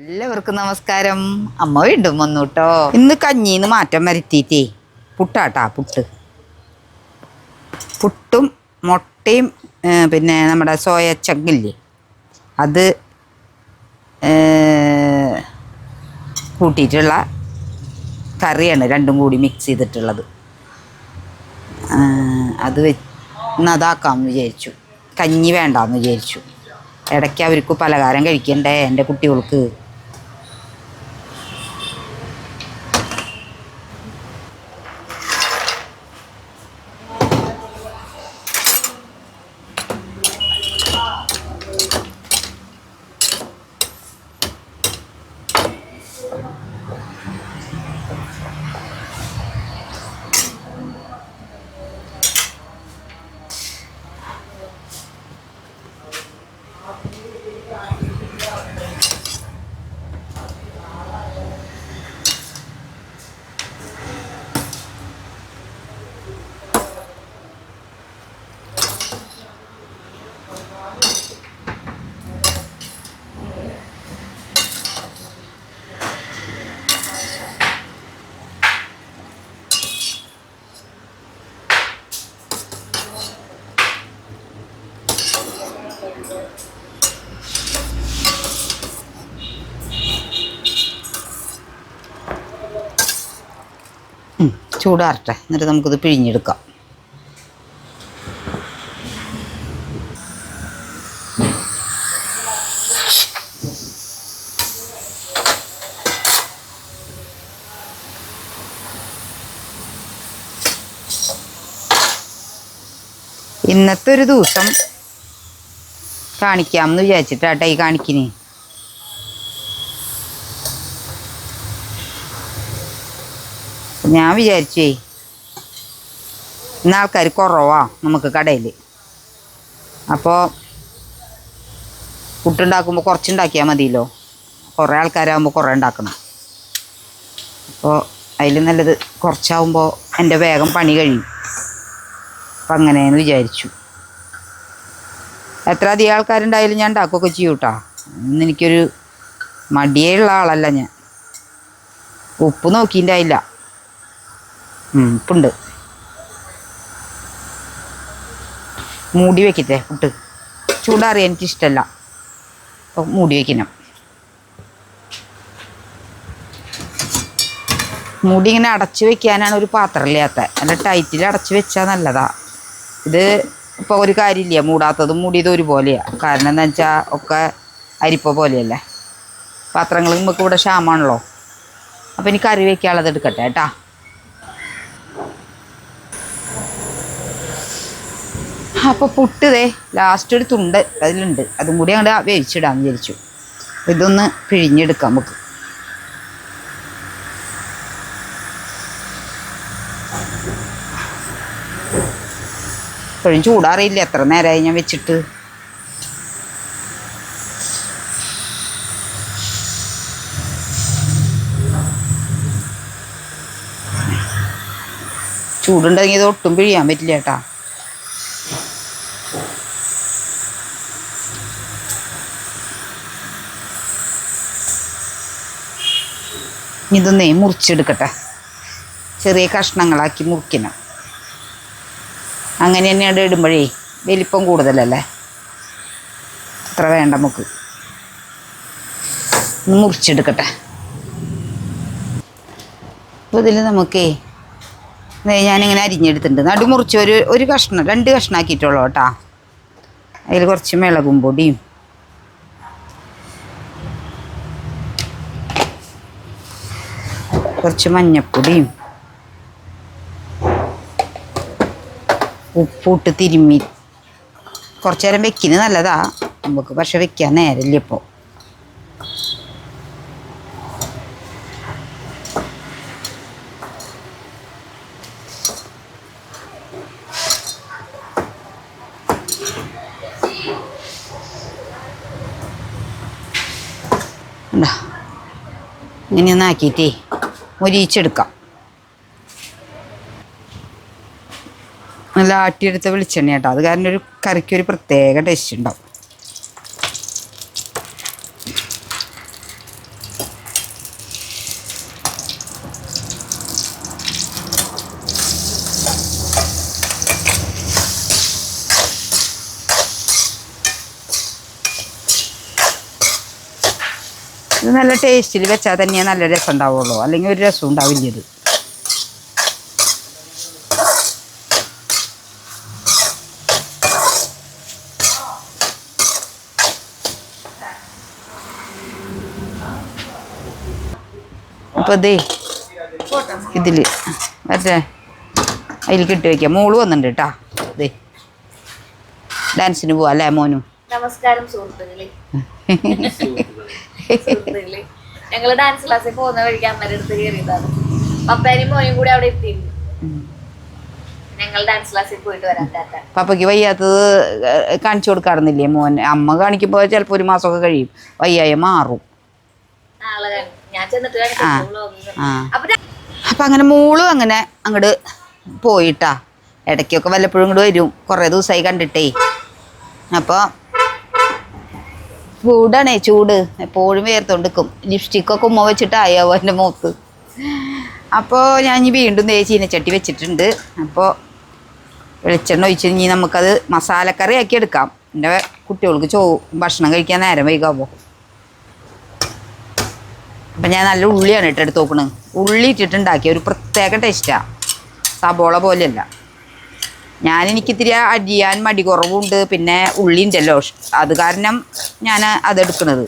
എല്ലാവർക്കും നമസ്കാരം. അമ്മ വീണ്ടും വന്നു കേട്ടോ. ഇന്ന് കഞ്ഞീന്ന് മാറ്റം വരുത്തിയിട്ടേ പുട്ടാട്ടാ. പുട്ടും മുട്ടയും പിന്നെ നമ്മുടെ സോയ ചങ്കില്ലേ അത് കൂട്ടിയിട്ടുള്ള കറിയാണ്, രണ്ടും കൂടി മിക്സ് ചെയ്തിട്ടുള്ളത്. അത് അതാക്കാമെന്ന് വിചാരിച്ചു. കഞ്ഞി വേണ്ടാന്ന് വിചാരിച്ചു. ഇടയ്ക്ക് അവർക്ക് പലഹാരം കഴിക്കണ്ടേ എൻ്റെ കുട്ടികൾക്ക്. ചൂടാറട്ടെ, എന്നിട്ട് നമുക്കിത് പിഴിഞ്ഞെടുക്കാം. ഇന്നത്തെ ഒരു ദിവസം കാണിക്കാമെന്ന് വിചാരിച്ചിട്ടാട്ടെ ഈ കാണിക്കിന്. ഞാൻ വിചാരിച്ചേ ഇന്ന് ആൾക്കാർ കുറവാ നമുക്ക് കടയിൽ. അപ്പോൾ പുട്ടുണ്ടാക്കുമ്പോൾ കുറച്ചുണ്ടാക്കിയാൽ മതിയല്ലോ. കുറേ ആൾക്കാരാകുമ്പോൾ കുറേ ഉണ്ടാക്കണം. അപ്പോൾ അതിൽ നല്ലത് കുറച്ചാവുമ്പോൾ എൻ്റെ വേഗം പണി കഴിയും. അപ്പം അങ്ങനെയെന്ന് വിചാരിച്ചു. എത്ര അധികം ആൾക്കാരുണ്ടായാലും ഞാൻ ഉണ്ടാക്കുകയൊക്കെ ചെയ്യും കേട്ടോ. ഇന്ന് എനിക്കൊരു മടിയുള്ള ആളല്ല ഞാൻ. ഉപ്പ് നോക്കിയിട്ടുണ്ടായില്ല. ഉപ്പുണ്ട്. മൂടി വയ്ക്കട്ടെ. പുട്ട് ചൂടാറിയാൻ എനിക്കിഷ്ടമല്ല, അപ്പോൾ മൂടി വയ്ക്കണം. മൂടി ഇങ്ങനെ അടച്ച് വെക്കാനാണ് ഒരു പാത്രമില്ലാത്ത. നല്ല ടൈറ്റിൽ അടച്ച് വെച്ചാൽ നല്ലതാ. ഇത് ഇപ്പോൾ ഒരു കാര്യമില്ല, മൂടാത്തതും മൂടിയതും ഒരുപോലെയാണ്. കാരണം എന്താ വെച്ചാൽ ഒക്കെ അരിപ്പ പോലെയല്ലേ. പാത്രങ്ങൾ നമുക്ക് ഇവിടെ ക്ഷാമാണല്ലോ. അപ്പോൾ ഇനി കറി വയ്ക്കാനുള്ളത് എടുക്കട്ടെ കേട്ടാ. അപ്പോൾ പുട്ട് ദേ ലാസ്റ്റ് ഒരു തുണ്ട് അതിലുണ്ട്, അതും കൂടി അങ്ങോട്ട് വേവിച്ചിടാമെന്ന് വിചാരിച്ചു. ഇതൊന്ന് പിഴിഞ്ഞെടുക്കാം നമുക്ക്. ഇപ്പോഴും ചൂടാറിയില്ല. എത്ര നേരമായി ഞാൻ വെച്ചിട്ട്. ചൂടുണ്ടെങ്കിൽ ഇത് ഒട്ടും പിഴിയാൻ പറ്റില്ല കേട്ടാ. ഇതൊന്നേ മുറിച്ചെടുക്കട്ടെ. ചെറിയ കഷ്ണങ്ങളാക്കി മുറിക്കണം. അങ്ങനെ തന്നെയാണ് ഇടുമ്പോഴേ വലിപ്പം കൂടുതലല്ലേ. അത്ര വേണ്ട നമുക്ക്. ഒന്ന് മുറിച്ചെടുക്കട്ടെ. അപ്പോൾ ഇതിൽ നമുക്കേ ഞാനിങ്ങനെ അരിഞ്ഞെടുത്തിട്ടുണ്ട്. നടു മുറിച്ച് ഒരു കഷ്ണം 2 കഷ്ണമാക്കിയിട്ടുള്ളൂ കേട്ടോ. അതിൽ കുറച്ച് മുളകും പൊടിയും കുറച്ച് മഞ്ഞപ്പൊടിയും ഉപ്പിട്ട് തിരുമ്മി കുറച്ച് നേരം വെക്കുന്നത് നല്ലതാ നമുക്ക്. പക്ഷെ വെക്കാൻ നേരമില്ല ഇപ്പോൾ. ഇങ്ങനെ ഒന്നാക്കിയിട്ടേ മൊരിയിച്ചെടുക്കാം. നല്ല ആട്ടിയെടുത്ത വെളിച്ചെണ്ണ കേട്ടോ. അത് കാരണം ഒരു കറിക്കൊരു പ്രത്യേക ടേസ്റ്റ് ഉണ്ടാവും. ഇത് നല്ല ടേസ്റ്റിൽ വെച്ചാൽ തന്നെ നല്ല രസം ഉണ്ടാവുള്ളൂ, അല്ലെങ്കിൽ ഒരു രസം ഉണ്ടാവില്ല ഇത്. അപ്പോൾ ഇതേ ഇതിൽ മറ്റേ അതിൽ കിട്ടി വയ്ക്കാം. മോള് വന്നിട്ടുണ്ട് കേട്ടാ. ഇതേ ഡാൻസിന് പോവാ അല്ലേ മോനും? നമസ്കാരം സുഹൃത്തുക്കളെ. ഞങ്ങള് ഡാൻസ് ക്ലാസ്സിൽ പോകുന്ന വഴിക്ക് അമ്മയുടെ അടുത്ത് കയറിയതാണ്. പപ്പേനും മോനും കൂടി അവിടെ എത്തിയിരുന്നു. ഞങ്ങൾ ഡാൻസ് ക്ലാസ്സിൽ പോയിട്ട് വരാൻ. പപ്പയ്ക്ക് വയ്യാത്തത് കാണിച്ചു കൊടുക്കാറുന്നില്ലേ മോൻ? അമ്മ കാണിക്കുമ്പോൾ ചിലപ്പോൾ ഒരു മാസമൊക്കെ കഴിയും, വയ്യായ മാറും. നാളെ ഞാൻ ചെന്നിട്ട് അപ്പം അങ്ങനെ മോളും അങ്ങനെ അങ്ങോട്ട് പോയിട്ടാ. ഇടയ്ക്കൊക്കെ വല്ലപ്പോഴും ഇങ്ങോട്ട് വരും, കുറേ ദിവസമായി കണ്ടിട്ടേ. അപ്പോൾ ചൂടാണേ, ചൂട് എപ്പോഴും വേർത്തോണ്ടിരിക്കും. ലിപ്സ്റ്റിക്കൊക്കെ ഉമ്മ വെച്ചിട്ടായോ എൻ്റെ മുഖത്ത്. അപ്പോൾ ഞാൻ ഇനി വീണ്ടും ചീനച്ചട്ടി വെച്ചിട്ടുണ്ട്. അപ്പോൾ വെളിച്ചെണ്ണ ഒഴിച്ച് ഇനി നമുക്കത് മസാലക്കറി ആക്കി എടുക്കാം. എൻ്റെ കുട്ടികൾക്ക് ഭക്ഷണം കഴിക്കാൻ നേരം വൈകാമോ. അപ്പം ഞാൻ നല്ല ഉള്ളിയാണ് ഇട്ടെടുത്ത് നോക്കണത്. ഉള്ളി ഇട്ടിട്ടുണ്ടാക്കിയ ഒരു പ്രത്യേക ടേസ്റ്റാണ്, സബോള പോലെയല്ല. എനിക്കിത്തിരി അരിയാൻ മടി കുറവുണ്ട്, പിന്നെ ഉള്ളി ഉണ്ടല്ലോ, അത് കാരണം ഞാൻ അതെടുക്കണത്.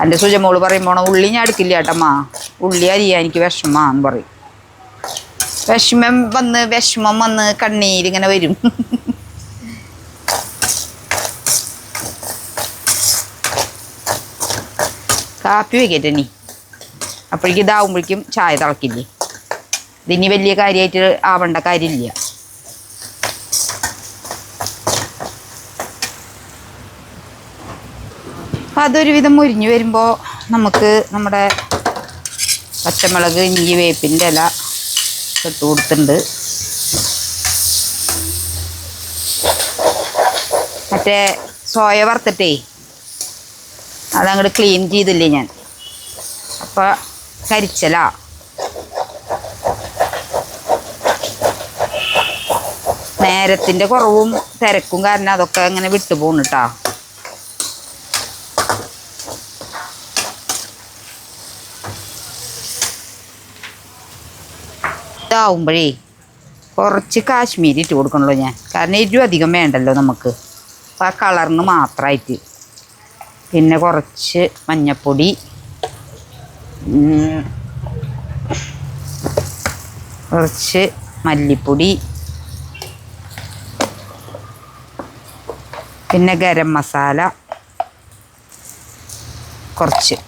എൻ്റെ സുജമോള് പറയുമ്പോൾ ഉള്ളി ഞാൻ എടുക്കില്ല കേട്ടമ്മ, ഉള്ളി അരിയാൻ എനിക്ക് വിഷമാന്ന് പറയും. വിഷമം വന്ന് കണ്ണീരിങ്ങനെ വരും. കാപ്പി വയ്ക്കട്ടെ നീ, അപ്പോഴേക്കും ഇതാവുമ്പോഴേക്കും ചായ തിളക്കില്ലേ. ഇതിനി വലിയ കാര്യമായിട്ട് ആവേണ്ട കാര്യമില്ല. അപ്പം അതൊരുവിധം മുരിഞ്ഞ് വരുമ്പോൾ നമുക്ക് നമ്മുടെ പച്ചമുളക്, ഇഞ്ചി, വേപ്പിൻ്റെ ഇല ഇട്ട് കൊടുത്തിട്ടുണ്ട്. മറ്റേ സോയ വറുത്തിട്ടേ അതങ്ങോട്ട് ക്ലീൻ ചെയ്തില്ലേ ഞാൻ, അപ്പോൾ കരിച്ചല. നേരത്തിൻ്റെ കുറവും തിരക്കും കാരണം അതൊക്കെ അങ്ങനെ വിട്ടു പോകുന്നുട്ടാ. ഇതാവുമ്പോഴേ കുറച്ച് കാശ്മീരി ഇട്ട് കൊടുക്കണല്ലോ ഞാൻ, കാരണം എരിവ് അധികം വേണ്ടല്ലോ നമുക്ക്, അപ്പോൾ ആ കളറിന് മാത്രമായിട്ട്. പിന്നെ കുറച്ച് മഞ്ഞൾപ്പൊടി, കുറച്ച് മല്ലിപ്പൊടി, പിന്നെ ഗരം മസാല കുറച്ച്,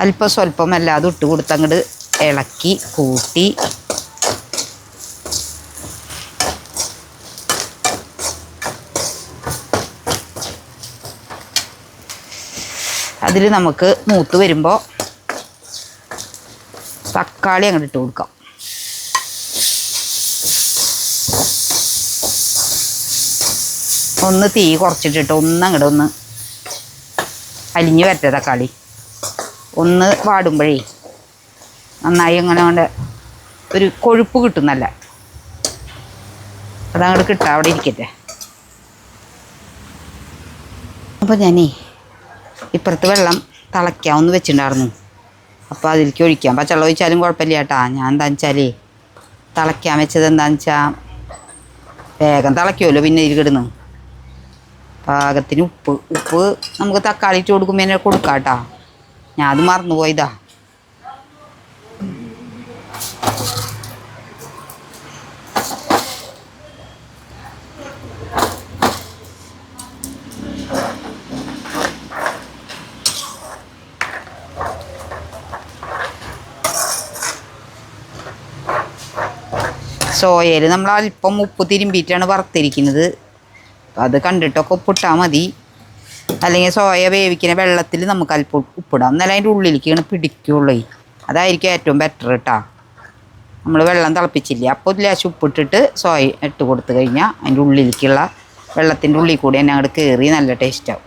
അല്പം സ്വല്പം അല്ലാതെ ഇട്ട് കൊടുത്ത് അങ്ങോട്ട് ഇളക്കി കൂട്ടി അതിൽ നമുക്ക് മൂത്ത് വരുമ്പോൾ തക്കാളി അങ്ങോട്ട് ഇട്ട് കൊടുക്കാം. ഒന്ന് തീ കുറച്ചിട്ടിട്ട് ഒന്ന് അലിഞ്ഞ് വരട്ടെ. തക്കാളി ഒന്ന് വാടുമ്പോഴേ നന്നായി അങ്ങനെ കൊണ്ട് ഒരു കൊഴുപ്പ് കിട്ടും നല്ല. അതങ്ങോട്ട് കിട്ടാം, അവിടെ ഇരിക്കട്ടെ. അപ്പോൾ ഞാനേ ഇപ്പുറത്ത് വെള്ളം തിളയ്ക്കാമെന്ന് വെച്ചിട്ടുണ്ടായിരുന്നു. അപ്പോൾ അതിലേക്ക് ഒഴിക്കാം. പച്ചവെള്ളം ഒഴിച്ചാലും കുഴപ്പമില്ല കേട്ടാ. ഞാൻ എന്താണെന്ന് വെച്ചാലേ തിളയ്ക്കാൻ വെച്ചത് എന്താണെന്ന് വെച്ചാൽ വേഗം തിളയ്ക്കുമല്ലോ പിന്നെ ഇതിൽ കിടന്ന്. പാകത്തിന് ഉപ്പ് നമുക്ക് തക്കാളി ഇട്ട് കൊടുക്കുമ്പോൾ തന്നെ കൊടുക്കാം കേട്ടോ. ഞാൻ അത് മറന്നുപോയതാ. സോയയിൽ നമ്മൾ അല്പം ഉപ്പ് തിരുമ്പിയിട്ടാണ് വറുത്തിരിക്കുന്നത്. അത് കണ്ടിട്ടൊക്കെ ഉപ്പിട്ടാൽ മതി. അല്ലെങ്കിൽ സോയ വേവിക്കുന്ന വെള്ളത്തിൽ നമുക്ക് അല്പം ഉപ്പിടാം, എന്നാലും അതിൻ്റെ ഉള്ളിലേക്കാണ് പിടിക്കുള്ളൂ. അതായിരിക്കും ഏറ്റവും ബെറ്റർ കേട്ടോ. നമ്മൾ വെള്ളം തിളപ്പിച്ചില്ലേ, അപ്പോൾ ലേശം ഉപ്പിട്ടിട്ട് സോയ ഇട്ട് കൊടുത്തു കഴിഞ്ഞാൽ അതിൻ്റെ ഉള്ളിലേക്കുള്ള വെള്ളത്തിൻ്റെ ഉള്ളിൽ കൂടി തന്നെ അങ്ങോട്ട് കയറി നല്ല ടേസ്റ്റാവും.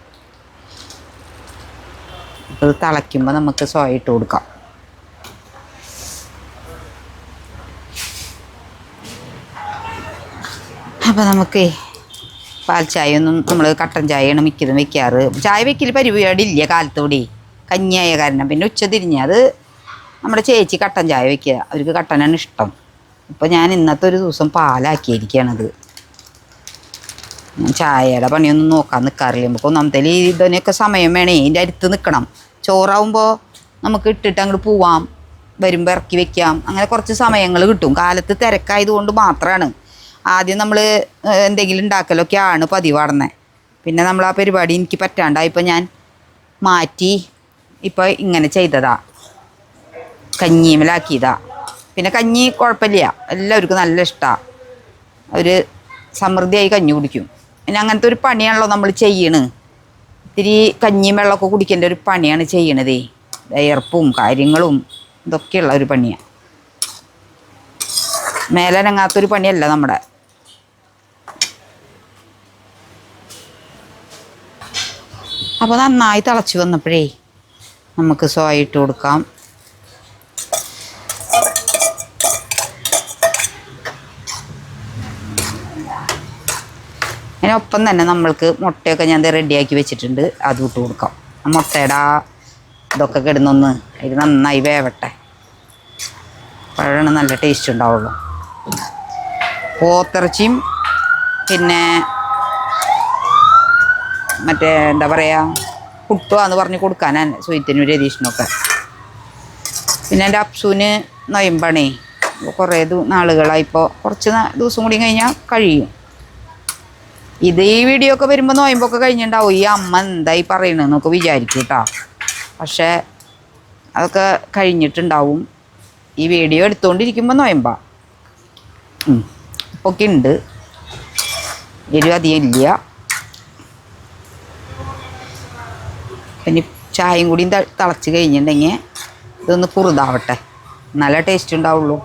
അത് തിളയ്ക്കുമ്പോൾ നമുക്ക് സോയ ഇട്ട് കൊടുക്കാം. അപ്പോൾ നമുക്ക് പാൽ ചായ ഒന്നും നമ്മൾ കട്ടൻ ചായയാണ് മിക്കതും വെക്കാറ്. ചായ വെക്കൽ പരിപാടി ഇല്ല കാലത്തോടെ, കഞ്ഞിയായ കാരണം. പിന്നെ ഉച്ച തിരിഞ്ഞ് അത് നമ്മുടെ ചേച്ചി കട്ടൻ ചായ വെക്കുക, അവർക്ക് കട്ടനാണ് ഇഷ്ടം. ഇപ്പോൾ ഞാൻ ഇന്നത്തെ ഒരു ദിവസം പാലാക്കിയിരിക്കുകയാണത്. ഞാൻ ചായയുടെ പണിയൊന്നും നോക്കാൻ നിൽക്കാറില്ല. നമുക്ക് ഒന്നാമത്തെ ഇതിനൊക്കെ സമയം വേണേ, ഇതിൻ്റെ അടുത്ത് നിൽക്കണം. ചോറാവുമ്പോൾ നമുക്ക് ഇട്ടിട്ട് അങ്ങോട്ട് പോവാം, വരുമ്പോൾ ഇറക്കി വെക്കാം, അങ്ങനെ കുറച്ച് സമയങ്ങൾ കിട്ടും. കാലത്ത് തിരക്കായതുകൊണ്ട് മാത്രമാണ് ആദ്യം നമ്മൾ എന്തെങ്കിലും ഉണ്ടാക്കലൊക്കെയാണ് പതിവാടുന്നത്. പിന്നെ നമ്മൾ ആ പരിപാടി എനിക്ക് പറ്റാണ്ടായപ്പോൾ ഞാൻ മാറ്റി ഇപ്പോൾ ഇങ്ങനെ ചെയ്തതാ, കഞ്ഞിമേലാക്കിയതാ. പിന്നെ കഞ്ഞി കുഴപ്പമില്ല, എല്ലാവർക്കും നല്ല ഇഷ്ടമാണ്. അവർ സമൃദ്ധിയായി കഞ്ഞി കുടിക്കും. പിന്നെ അങ്ങനത്തെ ഒരു പണിയാണല്ലോ നമ്മൾ ചെയ്യണ്. ഇത്തിരി കഞ്ഞിയും വെള്ളമൊക്കെ കുടിക്കേണ്ട ഒരു പണിയാണ് ചെയ്യണതേ. വിയർപ്പും കാര്യങ്ങളും ഇതൊക്കെയുള്ള ഒരു പണിയാണ്. മേലനങ്ങാത്തൊരു പണിയല്ല നമ്മുടെ. അപ്പോൾ നന്നായി തിളച്ച് വന്നപ്പോഴേ നമുക്ക് സോയ ഇട്ട് കൊടുക്കാം. അതിനൊപ്പം തന്നെ നമ്മൾക്ക് മുട്ടയൊക്കെ ഞാൻ റെഡിയാക്കി വെച്ചിട്ടുണ്ട്, അത് ഇട്ട് കൊടുക്കാം. ആ മുട്ടയുടെ ഇതൊക്കെ കിടന്നൊന്ന് ഇത് നന്നായി വേവട്ടെ, അപ്പോഴാണ് നല്ല ടേസ്റ്റ് ഉണ്ടാവുള്ളൂ. പോത്തിറച്ചിയും പിന്നെ മറ്റേ എന്താ പറയുക പുട്ടുവാന്ന് പറഞ്ഞ് കൊടുക്കാനാണ് സുഹിത്തിനും രതീഷിനൊക്കെ. പിന്നെ എൻ്റെ അപ്സുവിന് നൊയമ്പാണേ, കുറേ നാളുകളായിപ്പോൾ, കുറച്ച് ദിവസം കൂടി കഴിഞ്ഞാൽ കഴിയും. ഇത് ഈ വീഡിയോ ഒക്കെ വരുമ്പോൾ നൊയമ്പൊക്കെ കഴിഞ്ഞിട്ടുണ്ടാവും. ഈ അമ്മ എന്തായി പറയണെന്നൊക്കെ വിചാരിക്കും കേട്ടോ. പക്ഷേ അതൊക്കെ കഴിഞ്ഞിട്ടുണ്ടാവും. ഈ വീഡിയോ എടുത്തുകൊണ്ടിരിക്കുമ്പോൾ നൊയമ്പാ. ഒക്കെ ഉണ്ട്, എരിവ് അധികം ഇല്ല. പിന്നെ ചായയും കൂടിയും തിളച്ച് കഴിഞ്ഞിട്ടുണ്ടെങ്കിൽ ഇതൊന്ന് കുറുതാവട്ടെ, നല്ല ടേസ്റ്റ് ഉണ്ടാവുള്ളൂ.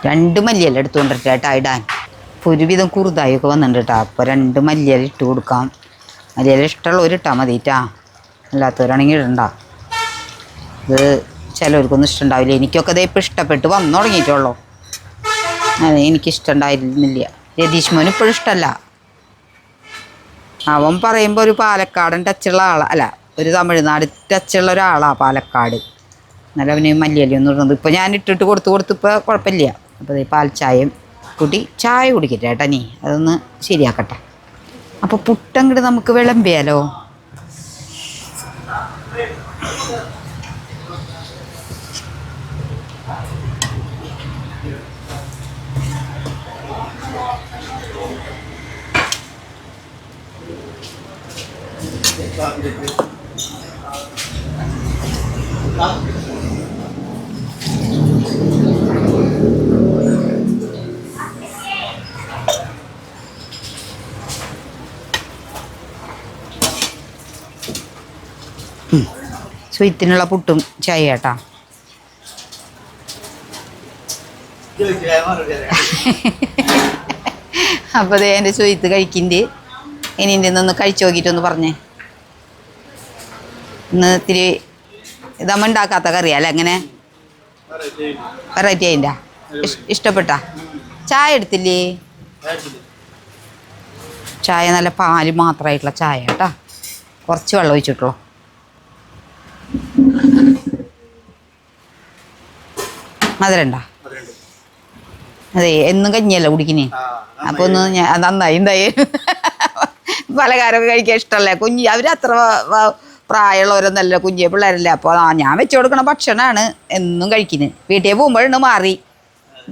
രണ്ട് മല്ലിയില എടുത്തുകൊണ്ടിട്ട് കേട്ടോ ഇടാൻ. ഇപ്പോൾ ഒരുവിധം കുറുതായൊക്കെ വന്നിട്ടുണ്ട് കേട്ടോ. അപ്പോൾ 2 മല്ലിയില ഇട്ട് കൊടുക്കാം. മല്ലിയില ഇഷ്ടമുള്ളവർ ഇട്ടാൽ മതി കേട്ടോ, അല്ലാത്തവരാണെങ്കിൽ ഇടണ്ട. ഇത് ചിലവർക്കൊന്നും ഇഷ്ടമുണ്ടാവില്ല. എനിക്കൊക്കെ അതേ ഇപ്പോൾ ഇഷ്ടപ്പെട്ട് വന്നു തുടങ്ങിയിട്ടുള്ളൂ. അതെ, എനിക്കിഷ്ടമുണ്ടായിരുന്നില്ല. രതീഷ് മോന് ഇപ്പോഴും ഇഷ്ടമല്ല. അവൻ പറയുമ്പോൾ ഒരു പാലക്കാടൻ ടച്ചുള്ള ആളാണ്, അല്ല ഒരു തമിഴ്നാട് ടച്ചുള്ള ഒരാളാണ് പാലക്കാട്. എന്നാലും അവന് മല്ലിയിലൊന്നും ഇടുന്നത് ഇപ്പോൾ ഞാൻ ഇട്ടിട്ട് കൊടുത്തിപ്പോൾ കുഴപ്പമില്ല. അപ്പോൾ പാൽ ചായയും കൂട്ടി ചായ കുടിക്കട്ടെ ഏട്ടാ, നീ അതൊന്ന് ശരിയാക്കട്ടെ. അപ്പോൾ പുട്ടങ്ങോട്ട് നമുക്ക് വിളമ്പിയാലോ. സ്വീറ്റിനുള്ള പുട്ടും ചായ കേട്ടാ. അപ്പോൾ അതേ എൻ്റെ സ്വീറ്റ് കഴിക്കുന്നുണ്ട്. ഇനി എൻ്റെ ഒന്ന് കഴിച്ചു നോക്കിയിട്ടൊന്ന് പറഞ്ഞേ. ഇന്ന് ഇത്തിരി ഇതമ്മ ഉണ്ടാക്കാത്ത കറിയല്ലേ, എങ്ങനെ വെറൈറ്റി അതിൻ്റെ ഇഷ്ടപ്പെട്ടാ? ചായ എടുത്തില്ലേ? ചായ നല്ല പാല് മാത്രമായിട്ടുള്ള ചായ കേട്ടാ, കുറച്ച് വെള്ളം ഒഴിച്ചിട്ടുള്ളൂ. മധുരണ്ട? അതെ, എന്നും കഞ്ഞിയല്ല കുടിക്കുന്നേ. അപ്പോൾ ഒന്ന് ഞാൻ നന്നായി എന്തായി പലഹാരമൊക്കെ കഴിക്കാൻ ഇഷ്ടമല്ലേ. അവർ അത്ര പ്രായമുള്ളവരൊന്നല്ല, കുഞ്ഞിയ പിള്ളേരല്ലേ. അപ്പോൾ ഞാൻ വെച്ച് കൊടുക്കണ ഭക്ഷണമാണ് എന്നും കഴിക്കുന്നത്. വീട്ടിൽ പോകുമ്പോഴാണ് മാറി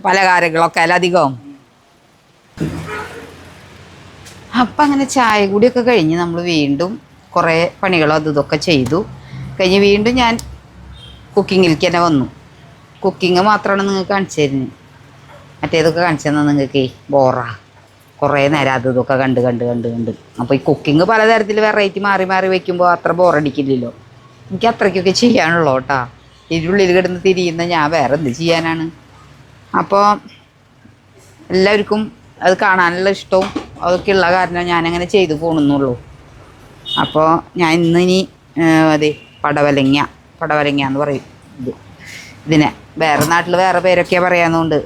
പലഹാരങ്ങളൊക്കെ അല്ല അധികവും. അപ്പം അങ്ങനെ ചായ കൂടിയൊക്കെ കഴിഞ്ഞ് നമ്മൾ വീണ്ടും കുറേ പണികളും അതും ഇതൊക്കെ ചെയ്തു കഴിഞ്ഞ് വീണ്ടും ഞാൻ കുക്കിങ്ങിലേക്ക് തന്നെ വന്നു. കുക്കിങ് മാത്രമാണ് നിങ്ങൾക്ക് കാണിച്ചു തരുന്നത്. മറ്റേതൊക്കെ കാണിച്ചു തന്നാൽ നിങ്ങൾക്ക് ബോറാ, കുറേ നേരം അത് ഇതൊക്കെ കണ്ട്. അപ്പോൾ ഈ കുക്കിങ് പലതരത്തിൽ വെറൈറ്റി മാറി മാറി വയ്ക്കുമ്പോൾ അത്ര ബോറടിക്കില്ലല്ലോ. എനിക്ക് അത്രയ്ക്കൊക്കെ ചെയ്യാനുള്ളൂ കേട്ടോ. ഇതിനുള്ളിൽ കിടന്ന് തിരിയുന്ന ഞാൻ വേറെ എന്ത് ചെയ്യാനാണ്. അപ്പോൾ എല്ലാവർക്കും അത് കാണാനുള്ള ഇഷ്ടവും അതൊക്കെ ഉള്ള കാരണം ഞാനങ്ങനെ ചെയ്തു പോകണമെന്നുള്ളൂ. അപ്പോൾ ഞാൻ ഇന്നിനി അതെ പടവലങ്ങ എന്ന് പറയും ഇത്. ഇതിനെ വേറെ നാട്ടിൽ വേറെ പേരൊക്കെയാണ് പറയാന്നുണ്ട്.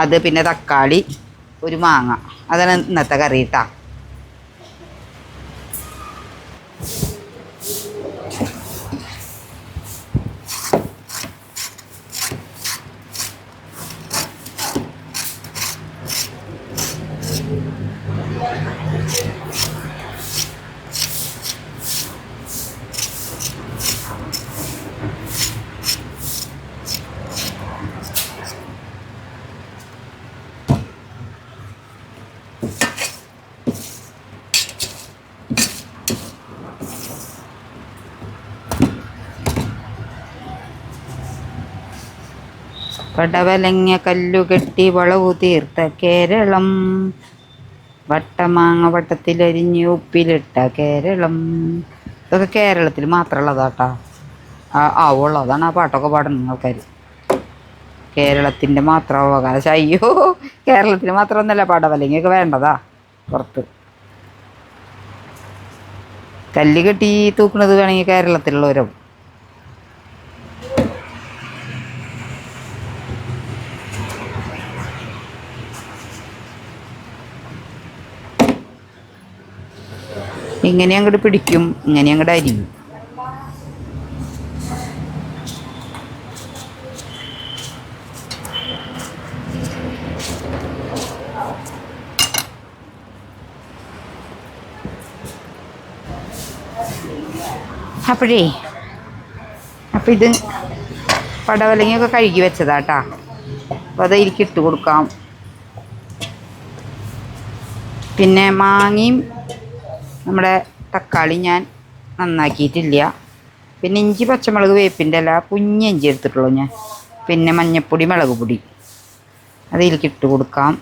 അത് പിന്നെ തക്കാളി, ഒരു മാങ്ങ, അതാണ് ഇന്നത്തെ കറി കേട്ടാ. പടവലങ്ങ കല്ലുകെട്ടി വളവു തീർത്ത കേരളം, വട്ടമാങ്ങ വട്ടത്തിലരിഞ്ഞ് ഉപ്പിലിട്ട കേരളം. ഇതൊക്കെ കേരളത്തിൽ മാത്രമുള്ളതാട്ടാ. ആവുള്ളതാണ് ആ പാട്ടൊക്കെ പാടുന്ന ആൾക്കാർ. കേരളത്തിൻ്റെ മാത്രം അവകാശം. അയ്യോ, കേരളത്തിന് മാത്രമൊന്നുമല്ല, പടവലങ്ങയൊക്കെ വേണ്ടതാ പുറത്ത്. കല്ല് കെട്ടി തൂക്കുന്നത് വേണമെങ്കിൽ കേരളത്തിലുള്ളവരോ. ഇങ്ങനെ അങ്ങോട്ട് പിടിക്കും, ഇങ്ങനെ അങ്ങോട്ട് അരിയും. അപ്പം ഇത് പടവലങ്ങയൊക്കെ കഴുകി വെച്ചതാട്ടാ. അപ്പോൾ അത് ഇതിലേക്ക് ഇട്ട് കൊടുക്കാം. പിന്നെ മാങ്ങയും നമ്മുടെ തക്കാളി ഞാൻ നന്നാക്കിയിട്ടില്ല. പിന്നെ ഇഞ്ചി, പച്ചമുളക്, വേപ്പിൻ്റെ ഇല, കുഞ്ഞിഞ്ചി എടുത്തിട്ടുള്ളൂ ഞാൻ. പിന്നെ മഞ്ഞൾപ്പൊടി, മുളക് പൊടി അതിലേക്ക് ഇട്ട് കൊടുക്കാം.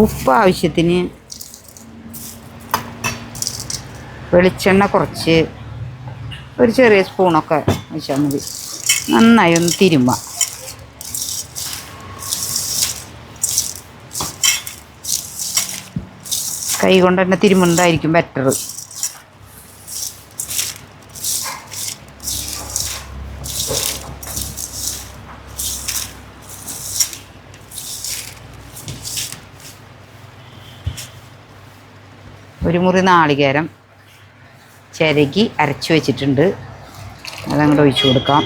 ഉപ്പ് ആവശ്യത്തിന്, വെളിച്ചെണ്ണ കുറച്ച്, ഒരു ചെറിയ സ്പൂണൊക്കെ വെച്ചാൽ മതി. നന്നായി ഒന്ന് തിരുമ്മ. കൈ കൊണ്ട് തന്നെ തിരുമുന്നതായിരിക്കും ബെറ്റർ. ഒരു മുറി നാളികേരം ചിരകി അരച്ച് വെച്ചിട്ടുണ്ട്, അതങ്ങോട്ട് ഒഴിച്ചു കൊടുക്കാം.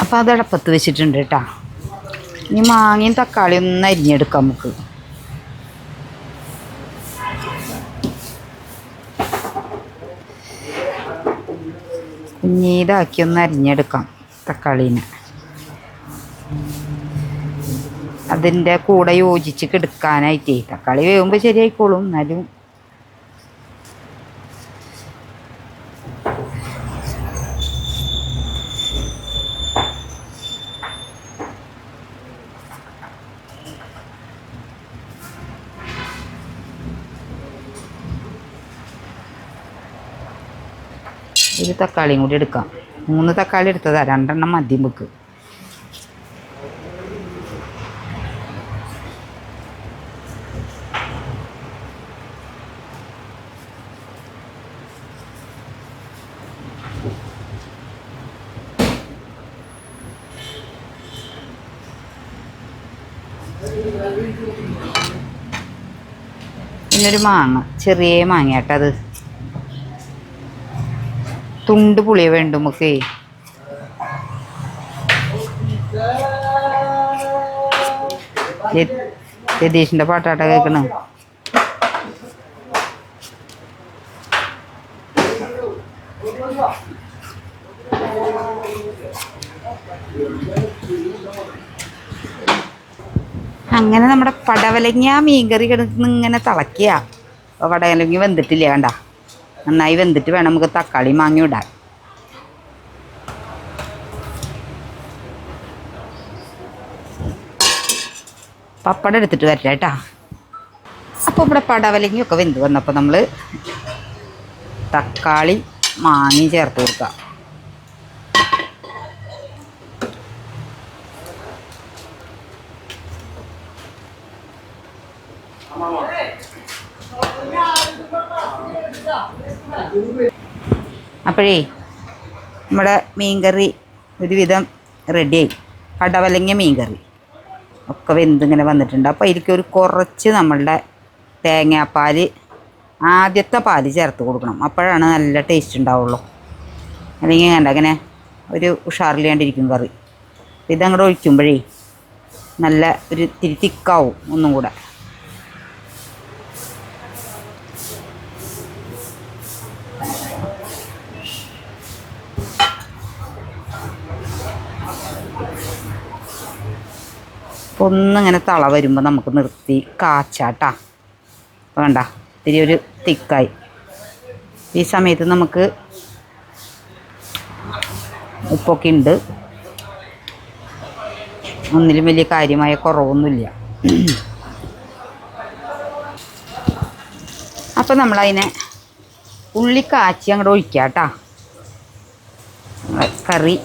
അപ്പോൾ അത് അടപ്പത്ത് വെച്ചിട്ടുണ്ട് കേട്ടോ. ഇനി മാങ്ങയും തക്കാളിയും ഒന്ന് അരിഞ്ഞെടുക്കാം നമുക്ക്. കുഞ്ഞീതാക്കി ഒന്ന് അരിഞ്ഞെടുക്കാം തക്കാളീനെ. അതിൻ്റെ കൂടെ യോജിച്ച് കിടക്കാനായിട്ടേ. തക്കാളി വേകുമ്പോൾ ശരിയായിക്കോളും, എന്നാലും ഒരു തക്കാളിയും കൂടി എടുക്കാം. 3 തക്കാളി എടുത്തതാ, 2 എണ്ണം മതി നമുക്ക്. പിന്നൊരു മാങ്ങ, ചെറിയ മാങ്ങയാട്ടത്. തുണ്ട് പുളിയ വേണ്ട നമുക്ക്. രതീഷിൻ്റെ പാട്ടാട്ട കേൾക്കണ. അങ്ങനെ നമ്മുടെ പടവലങ്ങ മീൻകറി കിടന്ന് ഇങ്ങനെ തിളക്കുക. അപ്പോൾ പടവലങ്ങ വെന്തിട്ടില്ല, കണ്ട. നന്നായി വെന്തിട്ട് വേണം നമുക്ക് തക്കാളി മാങ്ങ ഇടാൻ. പപ്പടം എടുത്തിട്ട് വരട്ടെ കേട്ടാ. അപ്പോൾ ഇവിടെ പടവലങ്ങിയൊക്കെ വെന്ത് വന്നപ്പോൾ നമ്മൾ തക്കാളി മാങ്ങയും ചേർത്ത് കൊടുക്കാം. അപ്പോഴേ നമ്മുടെ മീൻകറി ഒരുവിധം റെഡിയായി. പടവലങ്ങ മീൻകറി ഒക്കെ വെന്തിങ്ങനെ വന്നിട്ടുണ്ട്. അപ്പോൾ അതിലേക്ക് ഒരു കുറച്ച് നമ്മളുടെ തേങ്ങാപ്പാൽ, ആദ്യത്തെ പാൽ ചേർത്ത് കൊടുക്കണം. അപ്പോഴാണ് നല്ല ടേസ്റ്റ് ഉണ്ടാവുള്ളൂ. അല്ലെങ്കിൽ അങ്ങനെ ഒരു ഉഷാറില്ലാണ്ടിരിക്കും കറി. ഇതങ്ങോട്ട് ഒഴിക്കുമ്പോഴേ നല്ല ഒരു തിരി തിക്കാവും ഒന്നും കൂടെ. ഒന്നിങ്ങനെ തള വരുമ്പോൾ നമുക്ക് നിർത്തി കാച്ചാട്ടാ. വേണ്ട, ഇത്തിരി ഒരു തിക്കായി. ഈ സമയത്ത് നമുക്ക് ഉപ്പൊക്കെ ഉണ്ട്, ഒന്നിലും വലിയ കാര്യമായ കുറവൊന്നുമില്ല. അപ്പം നമ്മളതിനെ ഉള്ളി കാച്ചി അങ്ങോട്ട് ഒഴിക്കാം കേട്ടോ. കറി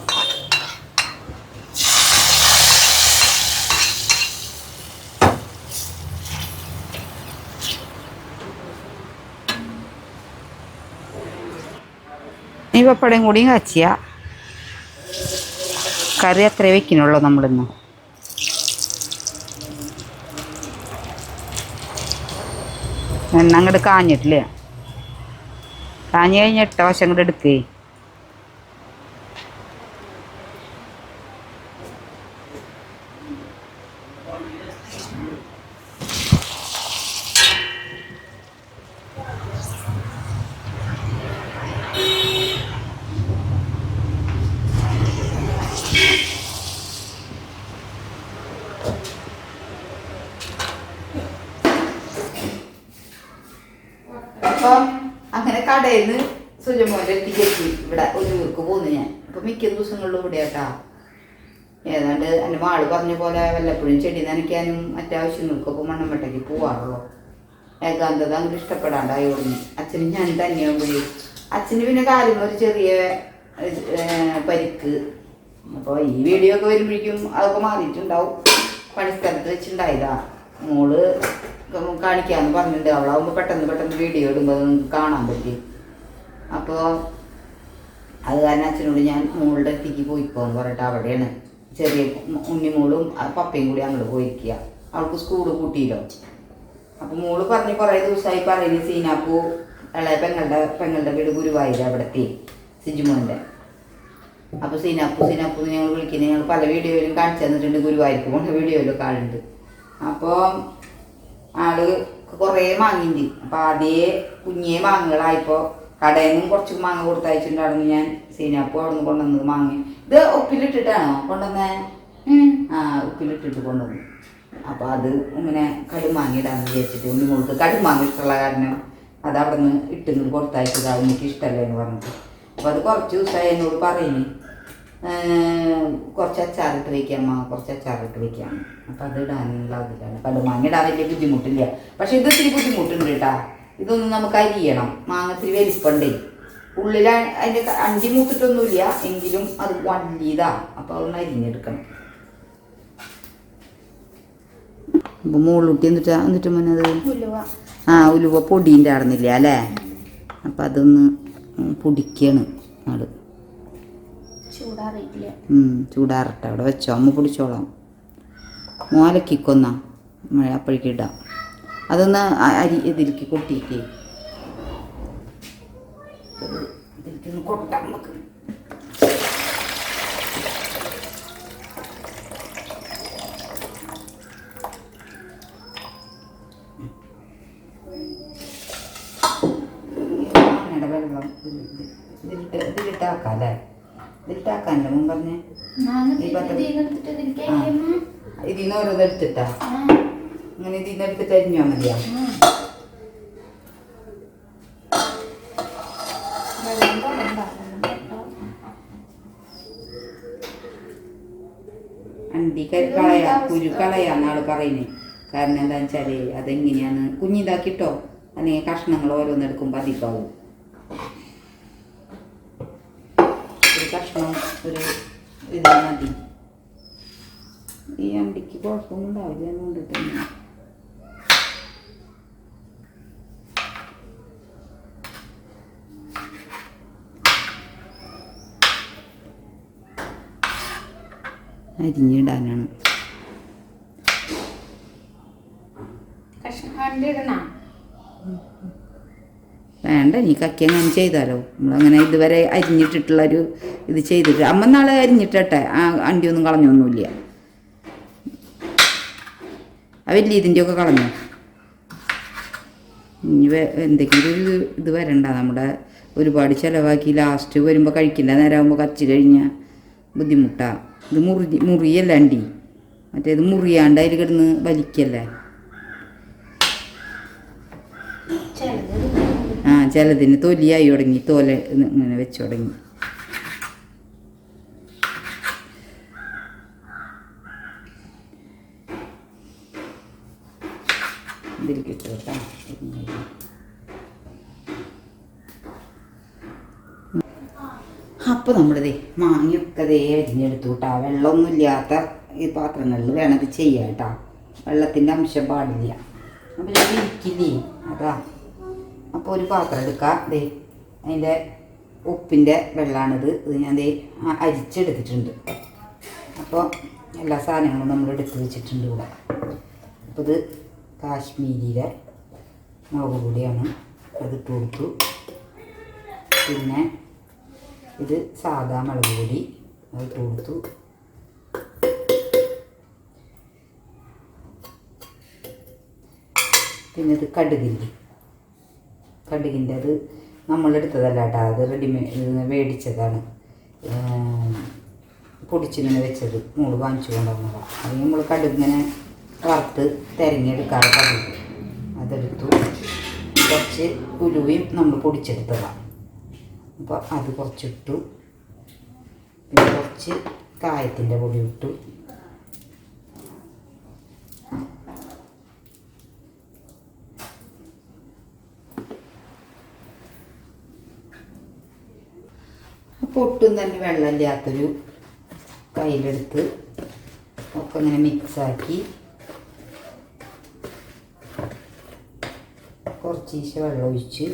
ഈ പപ്പടയും കൂടിയും കാച്ചിയ കറി അത്രേ വെക്കുന്നുള്ളൂ നമ്മളിന്ന്. എണ്ണ അങ്ങോട്ട് കാഞ്ഞിട്ടില്ല. കാഞ്ഞ് കഴിഞ്ഞ് 8 വശം അങ്ങോട്ട് എടുക്കേ. അപ്പം അങ്ങനെ കടയിൽ നിന്ന് സുജമോൻ്റെ എത്തിക്ക് ഇവിടെ ഒരു ഊർക്ക് പോകുന്നു ഞാൻ. അപ്പം മിക്ക ദിവസങ്ങളിലും ഇവിടെ കേട്ടാ. ഏതാണ്ട് എൻ്റെ മാള് പറഞ്ഞ പോലെ വല്ലപ്പോഴും ചെടി നനയ്ക്കാനും മറ്റാവശ്യങ്ങൾക്കൊക്കെ മണ്ണമ്പട്ടയ്ക്ക് പോവാറുള്ളൂ. ഏകാന്തത അങ്ങോട്ട് ഇഷ്ടപ്പെടാണ്ടായി തുടങ്ങി. അച്ഛനും ഞാൻ തന്നെയാകുമ്പോഴേ അച്ഛന് പിന്നെ കാലും ഒരു ചെറിയ പരിക്ക്. അപ്പോൾ ഈ വീഡിയോ ഒക്കെ വരുമ്പോഴേക്കും അതൊക്കെ മാറിയിട്ടുണ്ടാവും. പണിസ്ഥലത്ത് വെച്ചിട്ടുണ്ടായതാ. മോള് കാണിക്കാമെന്ന് പറഞ്ഞിട്ടുണ്ട്. അവളാവുമ്പോൾ പെട്ടെന്ന് വീഡിയോ ഇടുമ്പോൾ നിങ്ങൾക്ക് കാണാൻ പറ്റും. അപ്പോൾ അത് കാരണം അച്ഛനോട് ഞാൻ മോളുടെ അടുത്തേക്ക് പോയിക്കോന്ന് പറഞ്ഞിട്ട് അവിടെയാണ് ചെറിയ ഉണ്ണിമോളും പപ്പയും കൂടി അങ്ങോട്ട് പോയിരിക്കുക. അവൾക്ക് സ്കൂള് കൂട്ടിയില്ലോ. അപ്പോൾ മോള് പറഞ്ഞ് കുറേ ദിവസമായി പറയുന്നത് സീനാപ്പൂ ഇളയ പെങ്ങളുടെ വീട് ഗുരുവായൂർ അവിടത്തെ സിജുമോൻ്റെ. അപ്പോൾ സീനാപ്പൂ ഞങ്ങൾ വിളിക്കുന്നത് ഞങ്ങൾ പല വീഡിയോയിലും കാണിച്ചു തന്നിട്ടുണ്ട്. ഗുരുവായൂർക്ക് പോകുന്ന വീഡിയോയിലൊക്കെ ആളുണ്ട്. അപ്പോൾ ആള് കുറേ മാങ്ങിണ്ട്. അപ്പോൾ ആദ്യമേ കുഞ്ഞേ മാങ്ങകളായപ്പോൾ കടയിൽ നിന്നും കുറച്ച് മാങ്ങ കൊടുത്തയച്ചിട്ടുണ്ടായിരുന്നു ഞാൻ. സീനാപ്പൂ അവിടെ നിന്ന് കൊണ്ടുവന്നത് മാങ്ങ. ഇത് ഉപ്പിലിട്ടിട്ടാണോ കൊണ്ടുവന്നേ? ഉപ്പിലിട്ടിട്ട് കൊണ്ടുവന്നു. അപ്പോൾ അത് ഇങ്ങനെ കടുമാങ്ങ ഇടാന്ന് വിചാരിച്ചിട്ട് ഉണ്ണിമോൾക്ക് കടുമാങ്ങ ഇഷ്ടമുള്ള കാരണം അത് അവിടെ നിന്ന് ഇട്ടിങ്ങോട്ട് കൊടുത്തയച്ചതാണ്. എനിക്ക് ഇഷ്ടമല്ല എന്ന് പറഞ്ഞിട്ട്. അപ്പോൾ അത് കുറച്ച് ദിവസമായി എന്നോട് പറയുന്നു കുറച്ച് അച്ചാറിട്ട് വയ്ക്കാമ്മ, കുറച്ച് അച്ചാറിട്ട് വയ്ക്കാം. അപ്പം അത് ഇടാനുള്ള അതിലാണ്. കടുമാങ്ങ ഇടാൻ വലിയ ബുദ്ധിമുട്ടില്ല. പക്ഷെ ഇത് ഇത്തിരി ബുദ്ധിമുട്ടുണ്ട് കേട്ടാ. ഇതൊന്നും നമുക്ക് അരിയണം. മാങ്ങ ഇത്തിരി വലിപ്പണ്ടേ. ഉള്ളിൽ അതിൻ്റെ അണ്ടി മൂത്തിട്ടൊന്നുമില്ല, എങ്കിലും അത് വലിയതാ. അപ്പോൾ അതൊന്ന് അരിഞ്ഞെടുക്കണം. അപ്പോൾ മുകളിലൂട്ടി എന്നിട്ട് മുന്നത് ഉലുവ പൊടിൻ്റെ ആടുന്നില്ല അല്ലേ? അപ്പം അതൊന്ന് പൊടിക്കാണ് ആള്. ചൂടാറട്ടെ. അവിടെ വെച്ചോ, അമ്മ പൊടിച്ചോളാം. മോലക്കിക്കൊന്നാ മഴ അപ്പോഴേക്ക് ഇടാം. അതൊന്ന് അരി ഇതിലേക്ക് കൊട്ടിയിട്ട് ഇതിലേക്കൊന്ന് കൊട്ടാം നമുക്ക്. വെള്ളം ഇതിലിട്ടാക്കാം അല്ലേ? ഇതിലിട്ടാക്കാനല്ലേ മുൻ പറഞ്ഞേ? ഇതിൽ നിന്ന് ഓരോന്ന് എടുത്തിട്ടാ അങ്ങനെ ഇതിൽ നിന്ന് എടുത്തിട്ട് അരിഞ്ഞാൽ മതിയാ? അണ്ടി കളയാ, കുരു കളയാന്ന് ആള് പറയുന്നേ. കാരണം എന്താണെന്ന് വെച്ചാൽ അതെങ്ങനെയാണ് കുഞ്ഞിതാക്കിട്ടോ, അല്ലെങ്കിൽ കഷ്ണങ്ങൾ ഓരോന്നെടുക്കുമ്പോൾ അധികമാവും. ഒരു കഷ്ണം ഒരു ഇത് മതി. ഈ അണ്ടിക്ക് കുഴപ്പമൊന്നും ഉണ്ടാവില്ല എന്നുകൊണ്ടിട്ട് തന്നെ. അരിഞ്ഞിടാനാണ്. വേണ്ട, നീ കക്കി അങ്ങനെ ചെയ്താലോ. നമ്മളങ്ങനെ ഇതുവരെ അരിഞ്ഞിട്ടിട്ടുള്ളൊരു ഇത് ചെയ്തിട്ട് അമ്മ നാളെ അരിഞ്ഞിട്ടെ. ആ അണ്ടിയൊന്നും കളഞ്ഞൊന്നുമില്ല. ആ വലിയ ഇതിൻ്റെയൊക്കെ കളഞ്ഞു. ഇനി എന്തെങ്കിലും ഒരു ഇത് വരണ്ട. നമ്മുടെ ഒരുപാട് ചിലവാക്കി ലാസ്റ്റ് വരുമ്പോൾ കഴിക്കേണ്ട നേരമാകുമ്പോൾ കച്ച് കഴിഞ്ഞാൽ ബുദ്ധിമുട്ടാണ്. ഇത് മുറിയല്ല അണ്ടി, മറ്റേത് മുറിയാണ്ട് അതിൽ കിടന്ന് വലിക്കല്ലേ. ആ ചിലതിന് തൊലിയായി തുടങ്ങി, തോല ഇങ്ങനെ വെച്ച് തുടങ്ങി. ഇതിൽ കിട്ടും കേട്ടോ. അപ്പോൾ നമ്മളിതേ മാങ്ങയൊക്കെ അരിഞ്ഞെടുത്തു കേട്ടോ. വെള്ളമൊന്നും ഇല്ലാത്ത ഈ പാത്രങ്ങളിൽ വേണം ഇത് ചെയ്യാം കേട്ടോ. വെള്ളത്തിൻ്റെ അംശം പാടില്ല. അപ്പോൾ ഞാൻ ഇരിക്കില്ലേ അതാ. അപ്പോൾ ഒരു പാത്രം എടുക്കാം. ദേ അതിൻ്റെ ഉപ്പിൻ്റെ വെള്ളമാണിത്. ഇത് ഞാൻ ദേ അരിച്ചെടുത്തിട്ടുണ്ട്. അപ്പോൾ എല്ലാ സാധനങ്ങളും നമ്മൾ എടുത്ത് വെച്ചിട്ടുണ്ട് ഇവിടെ. അപ്പോൾ ഇത് കാശ്മീരിയിലെ മുളക് പൊടിയാണ്, അതിട്ട് കൊടുത്തു. പിന്നെ ഇത് സാദാ മുളക് പൊടി, അതിട്ട് കൊടുത്തു. പിന്നെ ഇത് കടുകിൻ്റെ അത് നമ്മളെടുത്തതല്ല കേട്ടോ. അത് റെഡിമെയ്ഡ് മേടിച്ചതാണ്, പൊടിച്ചിങ്ങനെ വെച്ചത്. മോള് വാങ്ങിച്ചു കൊണ്ടുവന്നതാണ്. അത് നമ്മൾ കടുകിങ്ങനെ വറുത്ത് തിരഞ്ഞെടുക്കാറ് കടുക്. അതെടുത്തു. കുറച്ച് ഉലുവയും നമ്മൾ പൊടിച്ചെടുത്തതാണ്. അപ്പോൾ അത് കുറച്ചിട്ടു. പിന്നെ കുറച്ച് കായത്തിൻ്റെ പൊടി ഇട്ടു. അപ്പോൾ ഒട്ടും തന്നെ വെള്ളമില്ലാത്തൊരു കയ്യിലെടുത്ത് ഒക്കെ ഇങ്ങനെ മിക്സാക്കി കുറച്ച് വെള്ളം ഒഴിച്ച്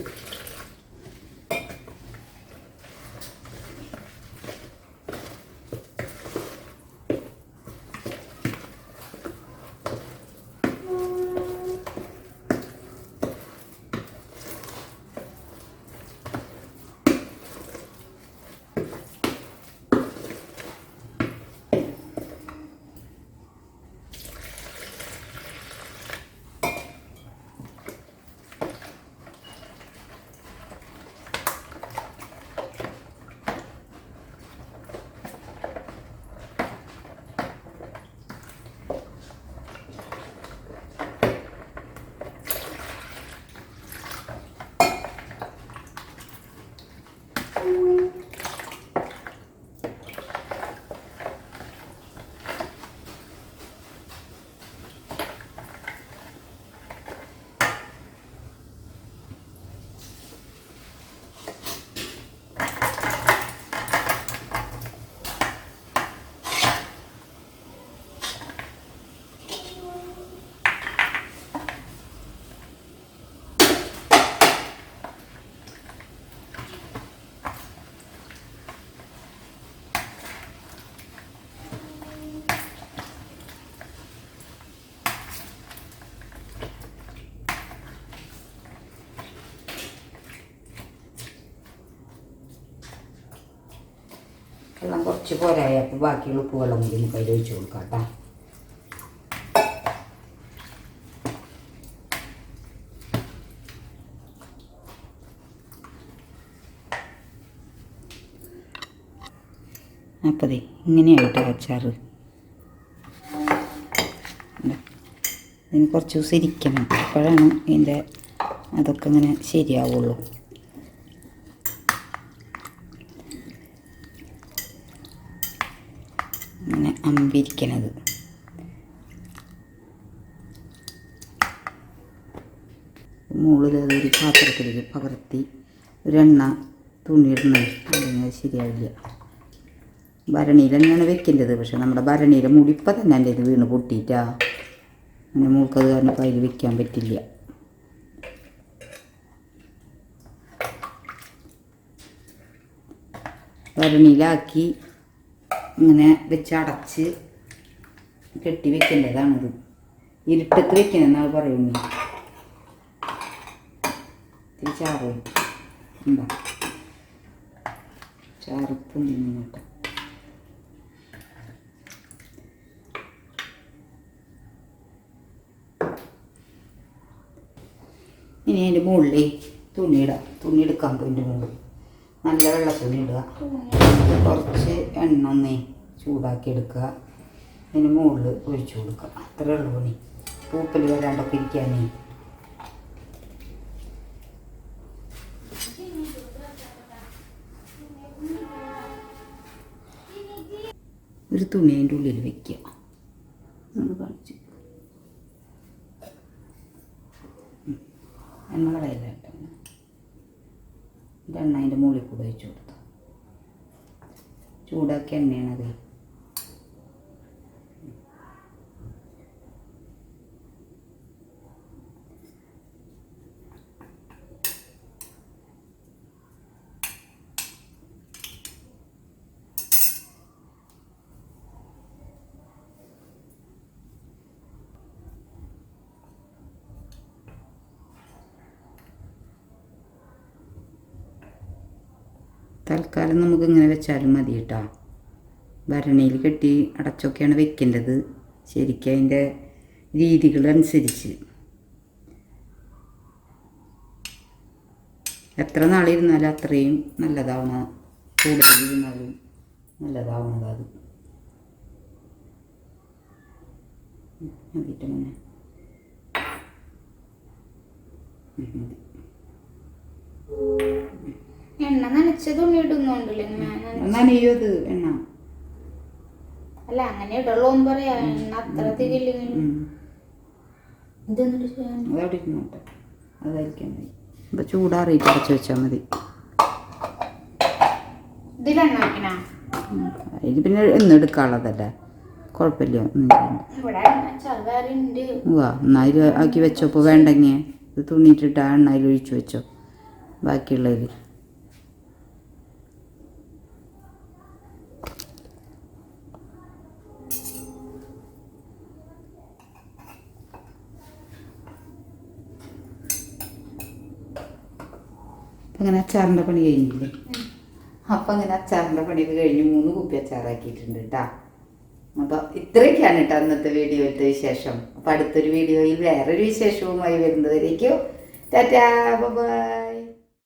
വെള്ളം കുറച്ച് പോരായി. അപ്പോൾ ബാക്കിയുള്ള ഉപ്പ് വെള്ളം കൂടി നമുക്ക് അതിൽ ഒഴിച്ച് കൊടുക്കാം കേട്ടോ. അപ്പോൾ ദേ ഇങ്ങനെയായിട്ട് അച്ചാർ. ഇതിന് കുറച്ച് ദിവസം ഇരിക്കണം, അപ്പോഴാണ് ഇതിൻ്റെ അതൊക്കെ ഇങ്ങനെ ശരിയാവുള്ളൂ. ഇങ്ങനെ അമ്പിരിക്കണത് മുകളിൽ അതൊരു പാത്രത്തിലേക്ക് പകർത്തി ഒരെണ്ണ തുണിയിടണം, അല്ലെങ്കിൽ അത് ശരിയാവില്ല. ഭരണിയിൽ തന്നെയാണ് വെക്കേണ്ടത്. പക്ഷെ നമ്മുടെ ഭരണിയിലെ മൂടി ഇപ്പം തന്നെ എൻ്റെ ഇത് വീണ് പൊട്ടിയിട്ടാ, അങ്ങനെ മൂക്കത് കാരണം ഇപ്പം അതിൽ വെക്കാൻ പറ്റില്ല. ഭരണിയിലാക്കി ഇങ്ങനെ വെച്ച് അടച്ച് കെട്ടി വെക്കേണ്ടതാണിത്. ഇരുട്ടത്ത് വെക്കണമെന്നാണ് പറയുന്നത്. ചാറ് എന്താ ചാറുപ്പ് കേട്ടോ. ഇനി അതിൻ്റെ മുകളിൽ തുണി എടുക്കാൻ അതിൻ്റെ മുകളിൽ നല്ല വെള്ള തുണി ഇടുക. കുറച്ച് എണ്ണ ഒന്നേ ചൂടാക്കി എടുക്കുക. അതിന് മുകളിൽ ഒഴിച്ചു കൊടുക്കുക. അത്രേ ഉള്ളൂ പണി. പൂപ്പൽ വരാണ്ടൊക്കെ ഇരിക്കാനേ. ഒരു തുണി അതിൻ്റെ ഉള്ളിൽ വെക്കുക. ഒന്ന് കാണിച്ച് എണ്ണ കളയില്ല കേട്ടോ. എണ്ണ അതിൻ്റെ മുകളിൽ കൂടെ ഒഴിച്ചു കൊടുത്തു. ചൂടാക്കിയ എണ്ണയാണത്. തൽക്കാലം നമുക്ക് ഇങ്ങനെ വെച്ചാലും മതി കേട്ടോ. ഭരണിയിൽ കെട്ടി അടച്ചൊക്കെയാണ് വെക്കേണ്ടത്, ശരിക്കും അതിൻ്റെ രീതികളനുസരിച്ച്. എത്ര നാളിരുന്നാലും അത്രയും നല്ലതാവണ, കൂടുതലിരുന്നാലും നല്ലതാവണത് അത്. മതിയിട്ട് മോനെ എണ്ണ നനച്ച തുണി ഇടുന്നുണ്ടല്ലേ? നനയോ അത് എണ്ണ? അല്ല അങ്ങനെ ഇടുള്ളൂന്ന് പറയാ. എണ്ണ അത്ര തിരില്ലെങ്കിലും അതവിടെ ഇരുന്നോട്ടെ, അതായിരിക്കാൻ മതി. ഇപ്പം ചൂടാറിയിട്ട് അടച്ചു വെച്ചാൽ മതി. ഇതിലെണ്ണ വെക്കണ ഇത് പിന്നെ എന്നും എടുക്കാനുള്ളതല്ലേ, കുഴപ്പമില്ല. എന്നാലും ആക്കി വെച്ചോ. ഇപ്പോൾ വേണ്ടെങ്കിൽ ഇത് തുണിയിട്ടിട്ട് ആ എണ്ണയിൽ ഒഴിച്ചു വെച്ചോ ബാക്കിയുള്ളതിൽ. അങ്ങനെ അച്ചാറിൻ്റെ പണി കഴിഞ്ഞില്ലേ? അപ്പം അങ്ങനെ അച്ചാറിൻ്റെ പണിയൊക്കെ കഴിഞ്ഞ് 3 കുപ്പി അച്ചാറാക്കിയിട്ടുണ്ട് കേട്ടോ. അപ്പോൾ ഇത്രയൊക്കെയാണ് കേട്ടോ അന്നത്തെ വീഡിയോയിലത്തെ വിശേഷം. അപ്പോൾ അടുത്തൊരു വീഡിയോയിൽ വേറൊരു വിശേഷവുമായി വരുന്നവരേക്കും ടാറ്റാ ബൈ.